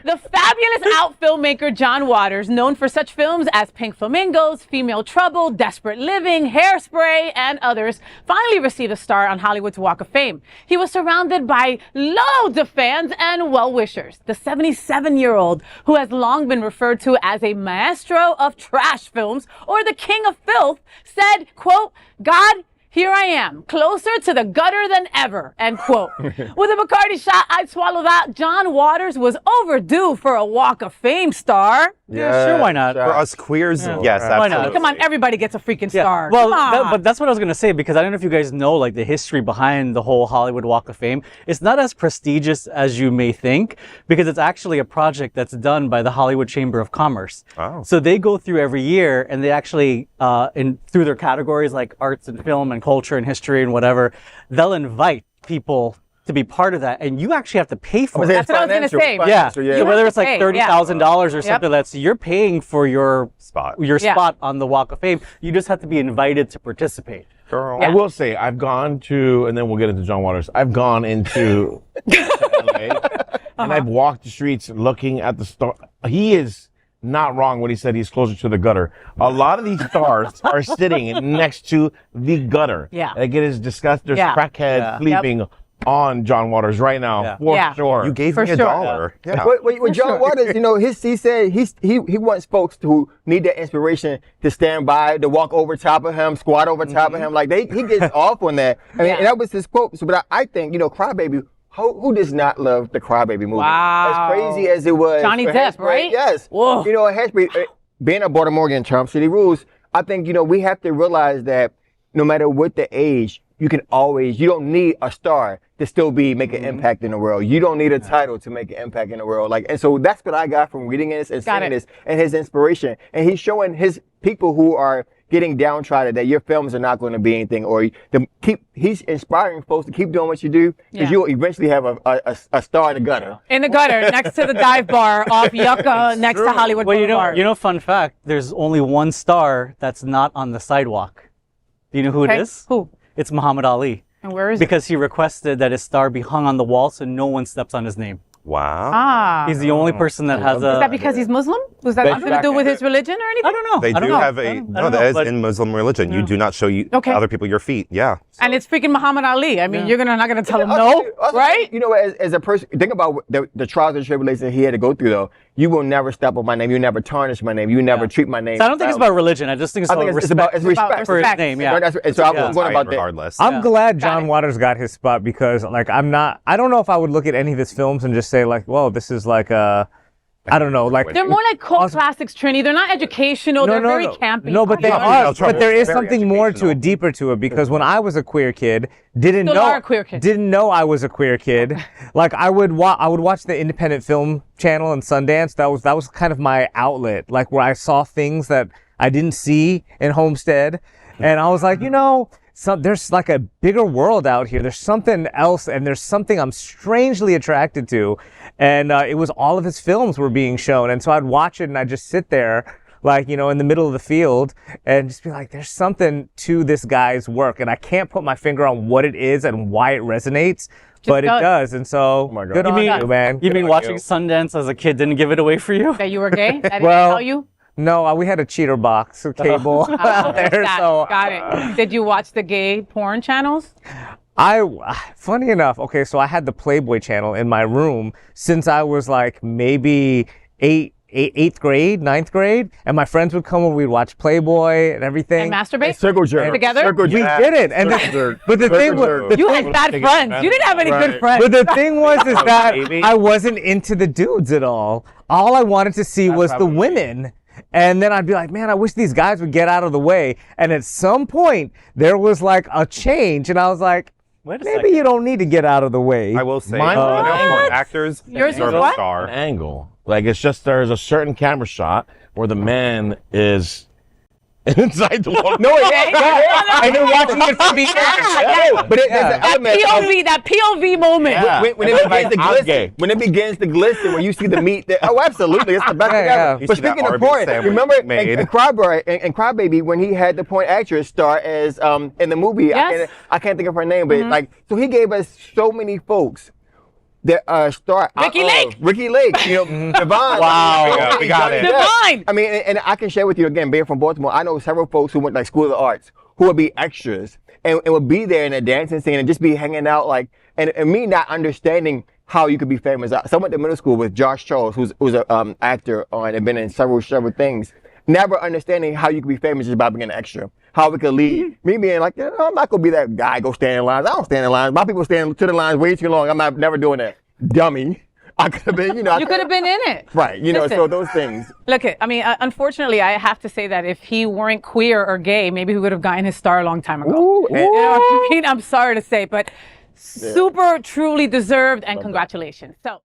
The fabulous out filmmaker John Waters, known for such films as Pink Flamingos, Female Trouble, Desperate Living, Hairspray, and others, finally received a star on Hollywood's Walk of Fame. He was surrounded by loads of fans and well-wishers. The 77-year-old, who has long been referred to as a maestro of trash films or the king of filth, said, quote, "God, here I am, closer to the gutter than ever," end quote. With a Bacardi shot, I'd swallow that. John Waters was overdue for a Walk of Fame star. Yeah, sure, why not? For us queers, yes, absolutely. Why not? Come on, everybody gets a freaking star. Well, Come on. but that's what I was going to say, because I don't know if you guys know like the history behind the whole Hollywood Walk of Fame. It's not as prestigious as you may think, because it's actually a project that's done by the Hollywood Chamber of Commerce. Oh. So they go through every year, and they actually, through their categories like arts and film and culture and history and whatever, they'll invite people to be part of that, and you actually have to pay for it. That's what I was going to say. Yeah. So whether it's like $30,000 or something, that's you're paying for your spot. Spot on the Walk of Fame. You just have to be invited to participate. Girl. I will say, I've gone to, and then we'll get into John Waters. I've gone into LA, and I've walked the streets looking at the star. He is not wrong when he said he's closer to the gutter. A lot of these stars are sitting next to the gutter. Yeah. Like it is disgusting. There's crackheads sleeping on John Waters right now, for sure. You gave For me a sure. dollar. Yeah. With John Waters, you know, he said he wants folks who need that inspiration to stand by, to walk over top of him, squat over top of him. Like he gets off on that. I mean, and that was his quote. So, but I think, you know, Crybaby, who does not love the Crybaby movie? Wow. As crazy as it was. Johnny for Depp, Hairspray, right? Yes. Whoa. You know, Hairspray, being a Baltimore in Charm City Rules, I think, you know, we have to realize that no matter what the age, you don't need a star to still make an impact in the world. You don't need a title to make an impact in the world. Like, and so that's what I got from reading this and seeing this and his inspiration. And he's showing his people who are getting downtrodden that your films are not going to be anything, or he's inspiring folks to keep doing what you do, because you'll eventually have a star in the gutter. In the gutter, next to the dive bar off Yucca, next to Hollywood Boulevard. You know, fun fact, there's only one star that's not on the sidewalk. Do you know who it is? Who? It's Muhammad Ali. And where is Because he requested that his star be hung on the wall so no one steps on his name. Wow. He's the only person that has a... Is that because he's Muslim? Was that something to do with his religion or anything? I don't know. They do have a, no, that is in Muslim religion. You do not show other people your feet. Yeah. And it's freaking Muhammad Ali. I mean, you're not going to tell him no, right? You know, as a person, think about the trials and tribulations he had to go through, though. You will never step on my name. You never tarnish my name. You never treat my name. So I don't think it's about religion. I just think it's about respect. It's respect for his name. Yeah. So I'm going about that. Regardless. I'm glad John Waters got his spot, because like I don't know if I would look at any of his films and just say like, well, this is like I don't know, like They're more like cult classics, Trini. They're not educational. They're very campy. No, but they are. But there is something more to it, deeper to it, because when I was a queer kid, didn't know I was a queer kid. Like I would watch the independent film channel and Sundance. That was kind of my outlet, like where I saw things that I didn't see in Homestead, and I was like, you know, there's like a bigger world out here. There's something else, and there's something I'm strangely attracted to. And it was all of his films were being shown. And so I'd watch it and I'd just sit there, like, you know, in the middle of the field and just be like, there's something to this guy's work. And I can't put my finger on what it is and why it resonates, but it does. And so, good on you, man. You mean watching Sundance as a kid didn't give it away for you? That you were gay? That didn't tell you? No, we had a cheater box of cable out there. So got it. Did you watch the gay porn channels? Funny enough, okay, so I had the Playboy channel in my room since I was like maybe eighth grade, ninth grade, and my friends would come over, we'd watch Playboy and everything. And masturbate? Circle jerk. Together? We did it. And but the thing was... You had bad friends. You didn't have any good friends. But the thing was is that I wasn't into the dudes at all. All I wanted to see was the women. And then I'd be like, man, I wish these guys would get out of the way. And at some point, there was like a change, and I was like, maybe you don't need to get out of the way. I will say, actors Yours deserve was a star. An angle. Like, it's just there's a certain camera shot where the man is inside the wall. No, I've been watching it from beginning. But there's an element. That POV moment. Yeah. When it begins to glisten, when you see the meat, absolutely, it's the best thing ever. But speaking of porn, remember in Crybaby when he had the porn actress star as in the movie? Yes. I can't think of her name, but like, so he gave us so many folks the star Ricky Lake. Ricky Lake, you know, Devon. Wow, we got it. Divine. I mean, and I can share with you again, being from Baltimore, I know several folks who went like School of the Arts who would be extras and would be there in a dancing scene and just be hanging out like, and me not understanding how you could be famous. So I went to middle school with Josh Charles, who's an actor and been in several things. Never understanding how you could be famous just by being an extra. How we could lead. Me being like, I'm not gonna be that guy, go stand in lines. I don't stand in lines. My people stand to the lines way too long. I'm never doing that. Dummy. I could have been, you know. You could have been in it. Right, you know, so those things. Look, I mean, unfortunately, I have to say that if he weren't queer or gay, maybe he would have gotten his star a long time ago. Ooh, you know what I mean? I'm sorry to say, but super, truly deserved, and congratulations. So.